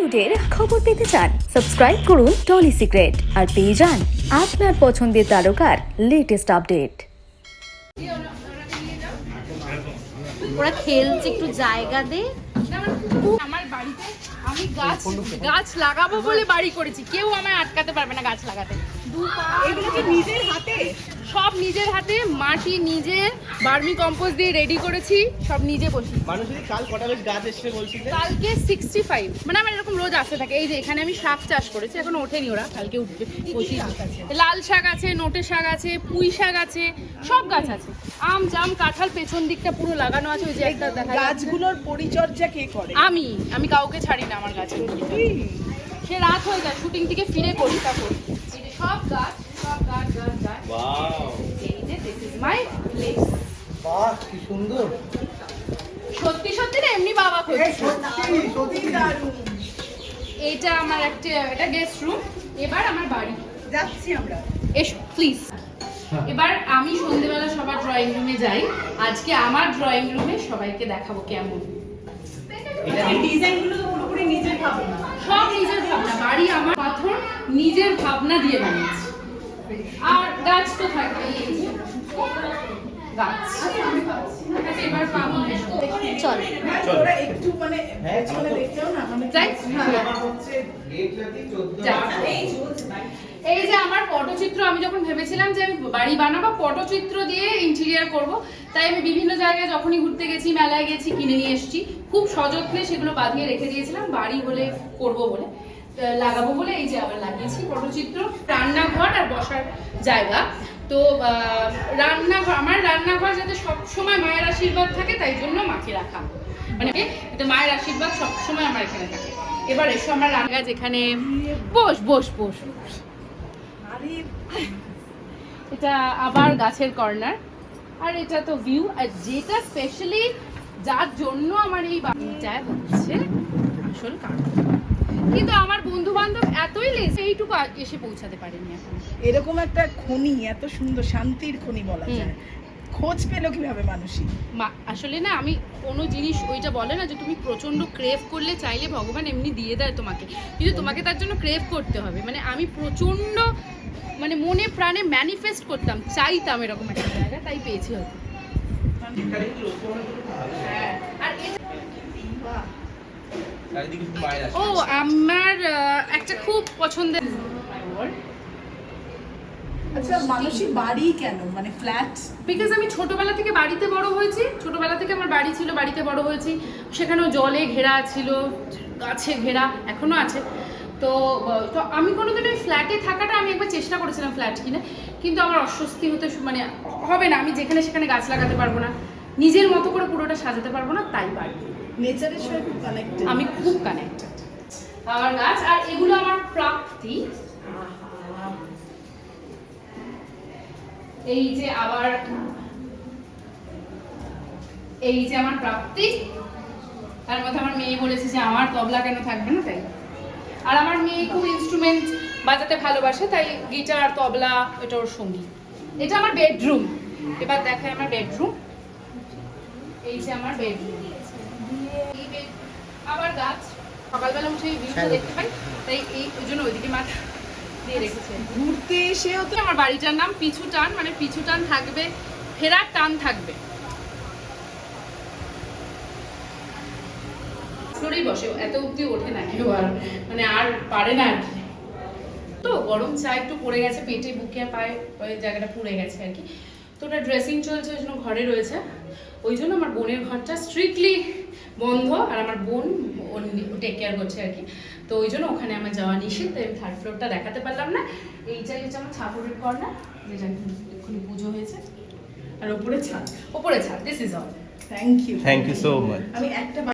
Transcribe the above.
টলিউডের খবর পেতে চান সাবস্ক্রাইব করুন টলি সিক্রেট আর পেয়ে যান আপনার পছন্দের তারকার লেটেস্ট আপডেট। ওরা খেলছে, একটু জায়গা দে। আমার বাড়িতে আমি গাছ লাগাবো বলে বাড়ি করেছি, কেউ আমায় আটকাতে পারবে না গাছ লাগাতে। এগুলো কি নিজের হাতে? সব নিজের হাতে, মাটি নিজে, ভার্মি কম্পোস্ট দিয়ে রেডি করেছি, সব নিজে বসি। মানুষ যদি কাল কটা বেশ গাছ এসছে বলছিলে? কালকে 65, মানে আমার এরকম রোজ আসতে থাকে। এই যে এখানে আমি শাক চাষ করেছি, এখন ওঠেনি, ওরা কালকে উঠবে। লাল শাক আছে, নোটে শাক আছে, পুঁই শাক আছে, সব গাছ আছে। আম জাম কাঁঠাল পেছন দিকটা পুরো লাগানো আছে। ওই যে একটা দেখা যাচ্ছে। গাছগুলোর পরিচর্যা কে করে? আমি কাউকে ছাড়ি না আমার গাছের। সে রাত হয়ে যায়, শুটিং থেকে ফিরে করি তখন। এই যে সব গাছ। এই যে this is my place. বাহ, কি সুন্দর। সত্যি না এমনি বাবা খুঁজছে। সত্যি দারুণ। এটা আমার এটা গেস্ট রুম। এবার আমার বাড়ি যাচ্ছি আমরা। এসো প্লিজ। এবার আমি সন্ধ্যেবেলা সবার ড্রয়িং রুমে যাই। আজকে আমার ড্রয়িং রুমে সবাইকে দেখাবো কেমন। ডিজাইনগুলো তো পুরোপুরি নিজের ভাবনা। সব নিজের ভাবনা, বাড়ি আমার পাথর নিজের ভাবনা দিয়ে বানিয়েছি। আর গাছ তো থাকবেই, এই যে গাছ। এবার পাবো চল ওরা একটু মানে পেছনে দেখতেও না মানে যাই? হচ্ছে এই যে আমার পটচিত্র, আমি যখন ভেবেছিলাম যে আমি বাড়ি বানাবো পটচিত্র দিয়ে ইন্টেরিয়ার করব, তাই আমি বিভিন্ন জায়গায় যখনই ঘুরতে গেছি, মেলায় গেছি, কিনে নিয়ে এসেছি। খুব সযত্নে সেগুলো বাঁধিয়ে রেখে দিয়েছিলাম, বাড়ি হলে করব বলে, লাগাবো বলে। এই যে আবার লাগিয়েছি পটচিত্র। রান্নাঘর আর বসার জায়গা। তো আমার রান্নাঘর যাতে সবসময় মায়ের আশীর্বাদ থাকে, তাই জন্য মাকে রাখা, মানে মায়ের আশীর্বাদ সবসময় আমার এখানে থাকে। এবার এসো আমার রান্না, যেখানে বস। এটা আবার গাছের কর্নার, আর এটা তো ভিউ। আর যেটা স্পেশালি যার জন্য আমার এই বাড়িটা হচ্ছে আসল কারণ, কিন্তু আমার বন্ধু বান্ধব এতই লেস, এইটুকু এসে পৌঁছাতে পারেনি এখন। এরকম একটা খনি, এত সুন্দর শান্তির খনি বলা যায়, খোঁজ পেলো কিভাবে মানুষই? আসলে না, আমি কোনো জিনিস, ওইটা বলে না যে তুমি প্রচন্ড ক্রেভ করলে চাইলে ভগবান এমনি দিয়ে দেয় তোমাকে, কিন্তু তোমাকে তার জন্য ক্রেভ করতে হবে। মানে আমি প্রচন্ড মানে মনে প্রাণে ম্যানিফেস্ট করতাম, চাইতাম এরকম একটা জায়গা, তাই পেয়েছি হয়তো। আর ও আমার একটা খুব পছন্দের। আচ্ছা, মানুষই বাড়ি কেন, মানে ফ্ল্যাট? বিকজ আমি ছোটবেলা থেকে বাড়িতে বড় হয়েছি, ছোটবেলা থেকে আমার বাড়ি ছিল, বাড়িতে বড় হয়েছি। সেখানেও জলে ঘেরা ছিল, গাছে ঘেরা, এখনো আছে। তো আমি কোনোদিন ওই ফ্ল্যাটে থাকাটা, আমি একবার চেষ্টা করেছিলাম ফ্ল্যাট কিনে, কিন্তু আমার অস্বস্তি হতে, মানে হবে না, আমি যেখানে সেখানে গাছ লাগাতে পারবো না, নিজের মতো করে পুরোটা সাজাতে পারবো না, তাই বাড়ি। নেচারের সাথে খুব কানেক্টেড। আমি খুব কানেক্টেড। আর গাছ, আর এগুলো আমার প্রাপ্তি। এই যে আমার প্রাপ্তি, তার মধ্যে আমার মেয়ে বলেছে যে আমার তবলা কেন থাকবে না, তাই। আর আমার মেয়ে খুব ইনস্ট্রুমেন্ট বাজাতে ভালোবাসে, তাই গিটার, তবলা, এটা ওর সঙ্গী। এটা আমার বেডরুম। এবার দেখায় আমার বেডরুম। এই যে আমার বেডরুম, আবার গাছ। সকালবেলা উঠে এই ভিউটা দেখতে পাই, তাই ওই জন্য ওইদিকে মাথা দিয়ে রেখেছে। ঘুরতে এসেও তো আমার বাড়িটার নাম পিছু টান, মানে পিছু টান থাকবে, ফেরার টান থাকবে। ফ্লোরেই বসে, এত অব্দি ওঠে না কেউ, আর মানে আর পারে না আর কি। তো গরম চা একটু পড়ে গেছে পেটে, বুকে, পায়ে, ওই জায়গাটা পুড়ে গেছে আর কি। তো ওটা ড্রেসিং চলছে, ওই জন্য ঘরে রয়েছে। ওই জন্য আমার বোনের ঘরটা স্ট্রিক্টলি বন্ধ, আর আমার বোন টেক কেয়ার করছে আর কি। তো ওই জন্য ওখানে আমার যাওয়া নিষেধ, তাই আমি থার্ড ফ্লোরটা দেখাতে পারলাম না। এইটাই হচ্ছে আমার ঠাকুরের কর্নার, যেটা এক্ষুনি পুজো হয়েছে। আর ওপরে ছাদ। This is all. Thank you so much. আমি একটা